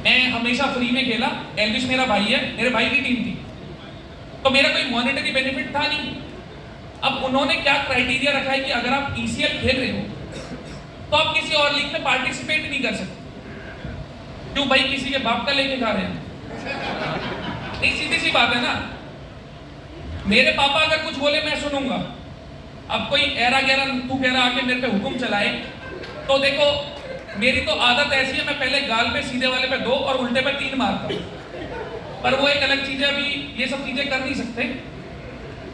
मैं हमेशा फ्री में खेला, एल्विश मेरा भाई है, मेरे भाई की टीम थी, तो मेरा कोई मॉनेटरी बेनिफिट था नहीं। अब उन्होंने क्या क्राइटेरिया रखा है कि अगर आप ईसीएल खेल रहे हो तो आप किसी और लीग में पार्टिसिपेट नहीं कर सकते। क्यों भाई, किसी के बाप का लेके खा रहे हैं? नहीं, सीधी सी बात है ना। मेरे पापा अगर कुछ बोले मैं सुनूंगा। अब कोई एरा गैरा तू कह रहा आके मेरे पे हुक्म चलाए, तो देखो मेरी तो आदत ऐसी है, मैं पहले गाल पे सीधे वाले पे 2 और उल्टे पे 3 मारता हूं। पर वो एक अलग चीज है, अभी ये सब चीजें कर नहीं सकते।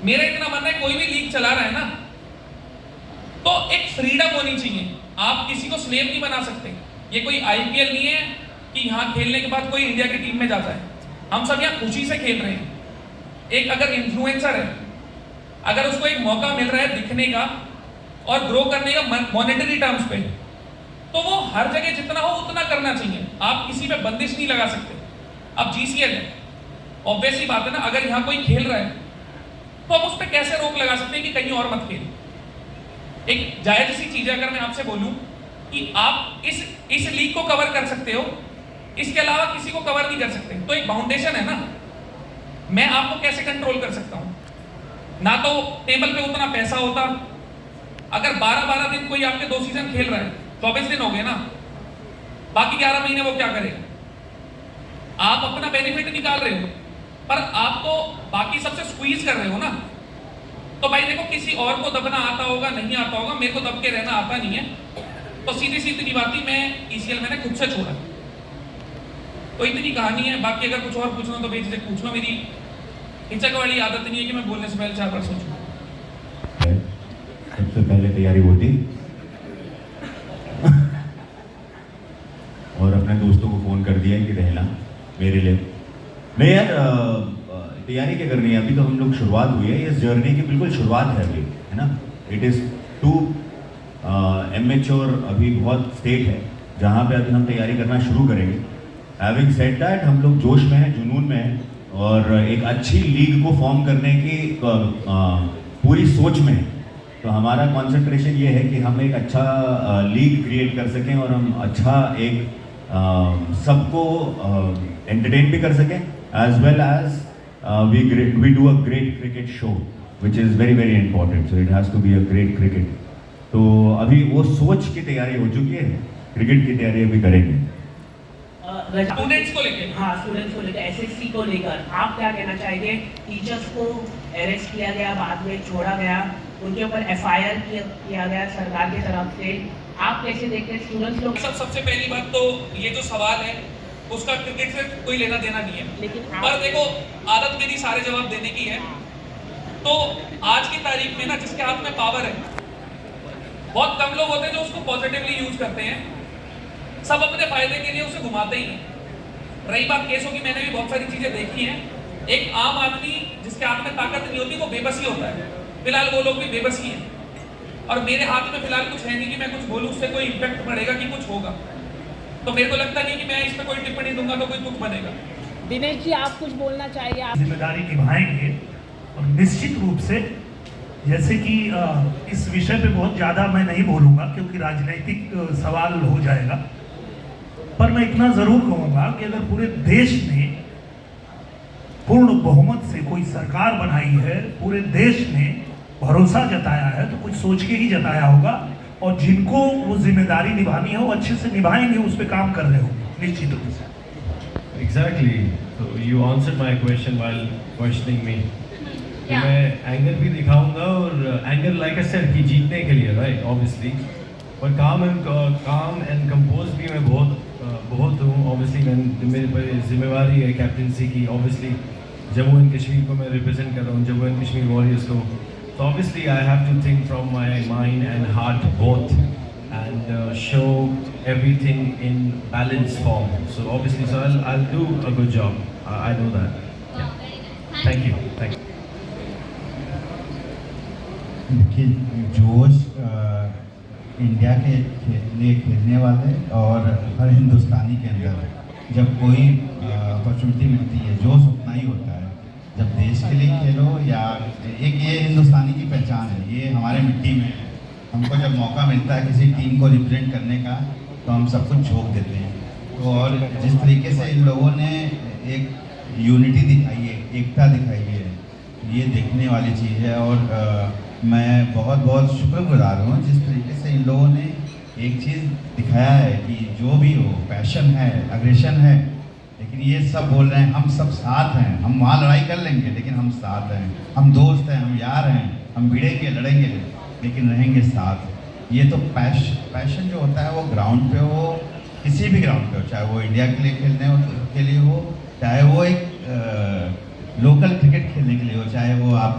मेरा इतना मानना है कोई भी लीग चला रहा है ना, तो एक फ्रीडम होनी चाहिए। आप किसी को स्लेव नहीं बना सकते। ये कोई आईपीएल नहीं है कि यहाँ खेलने के बाद कोई इंडिया की टीम में जाता है। हम सब यहाँ खुशी से खेल रहे हैं। एक अगर इन्फ्लुएंसर है, अगर उसको एक मौका मिल रहा है दिखने का और ग्रो करने का मॉनेटरी टर्म्स पे, तो वो हर जगह जितना हो उतना करना चाहिए। आप किसी पे बंदिश नहीं लगा सकते। अब जीसीएल है, ऑब्वियस ही बात है ना, अगर यहाँ कोई खेल रहा है तो हम उस पर कैसे रोक लगा सकते हैं कि कहीं और मत खेल। एक जायज सी चीज है, अगर मैं आपसे बोलूं कि आप इस लीग को कवर कर सकते हो, इसके अलावा किसी को कवर नहीं कर सकते, तो एक बाउंडेशन है ना। मैं आपको कैसे कंट्रोल कर सकता हूं? ना तो टेबल पे उतना पैसा होता। अगर 12-12 दिन कोई आपके 2 सीजन खेल रहा है, 24 दिन हो गए ना, बाकी 11 महीने वो क्या करेगा? आप अपना बेनिफिट निकाल रहे हो, पर आप तो बाकी सबसे स्क्वीज कर रहे हो ना। तो भाई देखो, किसी और को दबना आता होगा, नहीं आता होगा, मेरे को दब के रहना आता नहीं है, तो सीधी सी इतनी बात ही, मैं ईसीएल मैंने खुद से छोड़ा। तो इतनी कहानी है। बाकी अगर कुछ और पूछना तो बेझिझक पूछना। मेरी हिचक वाली आदत नहीं है कि मैं बोलने से पहले 4 बार सोचूं। सबसे पहले तैयारी होती और अपने दोस्तों को फोन कर दिया कि रहना मेरे लिए। नहीं यार, तैयारी क्या करनी है? अभी तो हम लोग शुरुआत हुई है, इस जर्नी की बिल्कुल शुरुआत है अभी, है ना। इट इज़ टू इमेच्योर, अभी बहुत स्टेट है जहाँ पे अभी हम तैयारी करना शुरू करेंगे। हैविंग सेड दैट, हम लोग जोश में हैं, जुनून में हैं और एक अच्छी लीग को फॉर्म करने की पूरी सोच में है। तो हमारा कंसंट्रेशन ये है कि हम एक अच्छा लीग क्रिएट कर सकें और हम अच्छा एक सबको एंटरटेन भी कर सकें, as well as we do a great cricket show which is very very important. So it has to be a great cricket. तो अभी वो सोच की तैयारी हो चुकी है, क्रिकेट की तैयारी अभी करेंगे। स्टूडेंट्स को लेकर, हाँ स्टूडेंट्स को लेकर, एसएससी को लेकर आप क्या कहना चाहेंगे? टीचर्स को अरेस्ट किया गया, बाद में छोड़ा गया, उनके ऊपर एफआईआर किया गया सरकार की तरफ से, आप कैसे देखते हैं स्टूडेंट्स लोग? सबसे पहली बात तो ये जो सवाल है उसका क्रिकेट से कोई लेना देना नहीं है, लेकिन पर देखो आदत मेरी सारे जवाब देने की है। तो आज की तारीख में ना, जिसके हाथ में पावर है, बहुत कम लोग होते हैं जो उसको पॉजिटिवली यूज करते हैं। सब अपने फायदे के लिए उसे घुमाते ही हैं। रही बात केसों की, मैंने भी बहुत सारी चीजें देखी हैं। एक आम आदमी जिसके हाथ में ताकत नहीं होती वो बेबसी होता है। फिलहाल वो लोग भी बेबसी हैं और मेरे हाथ में फिलहाल कुछ है नहीं कि मैं कुछ बोलूं, उससे कोई इम्पैक्ट पड़ेगा कि कुछ होगा। तो मेरे को लगता नहीं कि मैं इस पर कोई टिप्पणी दूंगा तो कोई दुख बनेगा। दिनेश जी, आप कुछ बोलना चाहिए? आप जिम्मेदारी निभाएंगे और निश्चित रूप से, जैसे कि इस विषय पे बहुत ज़्यादा मैं नहीं बोलूँगा क्योंकि राजनीतिक सवाल हो जाएगा, पर मैं इतना ज़रूर कहूँगा कि अगर पूरे देश ने पूर्ण बहुमत से कोई सरकार बनाई है, पूरे देश ने भरोसा जताया है, तो कुछ सोच के ही जताया होगा और जिनको वो जिम्मेदारी निभानी है वो अच्छे से निभाएंगे, उस पर काम कर रहे होंगे निश्चित रूप से। Exactly. So you answered my question while questioning me. तो मैं एंगर भी दिखाऊंगा और एंगर लाइक आई सेड कि जीतने के लिए, राइट, ऑब्वियसली, पर काम एंड कंपोज भी मैं बहुत हूँ। ऑब्वियसली मैं, मेरे पर जिम्मेवारी है कैप्टनसी की। ऑब्वियसली जम्मू एंड कश्मीर को मैं रिप्रेजेंट कर रहा हूँ, जम्मू एंड कश्मीर वॉरियर्स को। So obviously I have to think from my mind and heart both and show everything in balanced form. So obviously, so I'll do a good job. I know that. Yeah. Thank you. Thank you. देखिए, जोश India के लिए खेलने वाले और हर हिंदुस्तानी के अंदर जब कोई अपॉर्चुनिटी मिलती है, जोश उतना ही होता है। जब देश के लिए खेलो, या एक ये हिंदुस्तानी की पहचान है, ये हमारे मिट्टी में है। हमको जब मौका मिलता है किसी टीम को रिप्रेजेंट करने का, तो हम सब कुछ झोंक देते हैं। तो और जिस तरीके से इन लोगों ने एक यूनिटी दिखाई है, एकता दिखाई है, ये देखने वाली चीज़ है। और मैं बहुत बहुत शुक्रगुजार हूँ जिस तरीके से इन लोगों ने एक चीज़ दिखाया है कि जो भी हो, पैशन है, अग्रेशन है, लेकिन ये सब बोल रहे हैं हम सब साथ हैं, हम वहाँ लड़ाई कर लेंगे लेकिन हम साथ हैं, हम दोस्त हैं, हम यार हैं, हम भिड़ेंगे लड़ेंगे लेकिन रहेंगे साथ। ये तो पैशन जो होता है वो ग्राउंड पे हो, किसी भी ग्राउंड पे हो, चाहे वो इंडिया के लिए के लिए हो, चाहे वो एक लोकल क्रिकेट खेलने के लिए हो, चाहे वो आप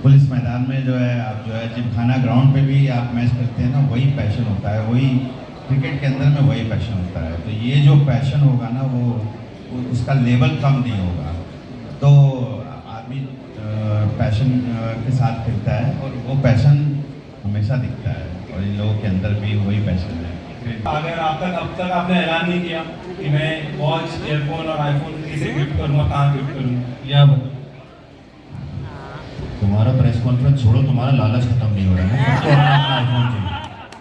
पुलिस मैदान में जो है आप जो है जिमखाना ग्राउंड पे भी आप मैच करते हैं ना, वही पैशन होता है, वही क्रिकेट के अंदर में वही पैशन होता है। तो ये जो पैशन होगा ना वो उसका लेवल कम नहीं होगा। तो आदमी पैशन के साथ खेलता है और वो पैशन हमेशा दिखता है और इन लोगों के अंदर भी वही पैशन है। अगर अब तक आपने ऐलान नहीं किया कि मैं वॉच, एयरफोन और आईफोन किसे गिफ्ट करूँगा, कहाँ गिफ्ट करूँगा, या बताओ। तुम्हारा प्रेस कॉन्फ्रेंस छोड़ो, तुम्हारा लालच खत्म नहीं हो रहा है। सबको अपना अपना आईफोन चाहिए,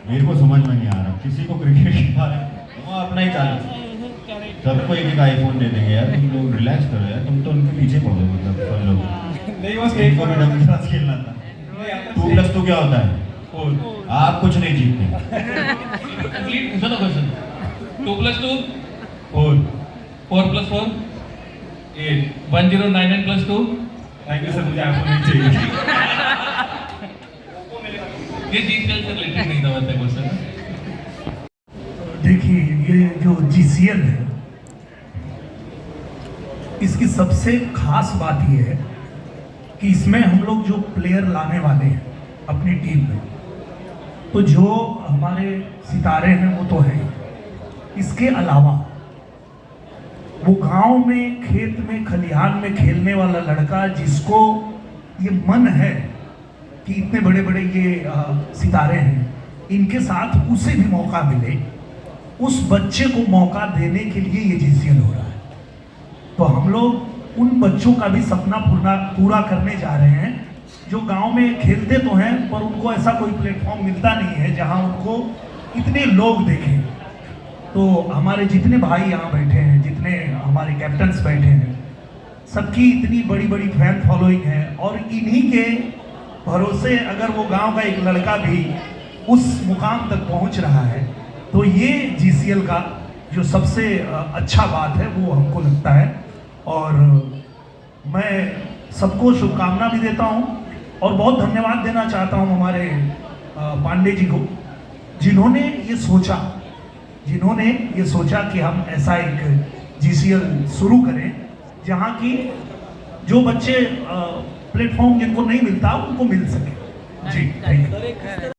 मेरे को समझ में नहीं आ रहा। किसी को क्रिकेट के बारे में वो अपना ही चालू, सबको एक एक आईफोन दे देंगे यार। तुम लोग रिलैक्स करो यार, तुम तो उनके पीछे पड़ो। मतलब सब लोग नहीं, वो स्टेट पर खेलना था। 2+2 क्या होता है? आप कुछ नहीं जीतते। कंप्लीट पूछा था क्वेश्चन। 2+2 4 4+4 8। 1099+2। थैंक यू सर, मुझे आईफोन नहीं चाहिए। ये जीसीएल से रिलेटेड नहीं था वैसे क्वेश्चन। देखिए, ये जो जीसीएल है, इसकी सबसे खास बात ये है कि इसमें हम लोग जो प्लेयर लाने वाले हैं अपनी टीम में, तो जो हमारे सितारे हैं वो तो हैं। इसके अलावा वो गांव में, खेत में, खलिहान में खेलने वाला लड़का जिसको ये मन है कि इतने बड़े बड़े ये सितारे हैं, इनके साथ उसे भी मौका मिले, उस बच्चे को मौका देने के लिए ये जीसीएल हो रहा है। तो हम लोग उन बच्चों का भी सपना पूरा करने जा रहे हैं जो गांव में खेलते तो हैं पर उनको ऐसा कोई प्लेटफॉर्म मिलता नहीं है जहां उनको इतने लोग देखें। तो हमारे जितने भाई यहाँ बैठे हैं, जितने हमारे कैप्टन्स बैठे हैं, सबकी इतनी बड़ी बड़ी फैन फॉलोइंग है और इन्हीं के भरोसे अगर वो गांव का एक लड़का भी उस मुकाम तक पहुंच रहा है, तो ये जीसीएल का जो सबसे अच्छा बात है वो हमको लगता है। और मैं सबको शुभकामना भी देता हूं और बहुत धन्यवाद देना चाहता हूं हमारे पांडे जी को, जिन्होंने ये सोचा कि हम ऐसा एक जीसीएल शुरू करें जहां की जो बच्चे प्लेटफॉर्म जिनको नहीं मिलता उनको मिल सके। जी, थैंक यू।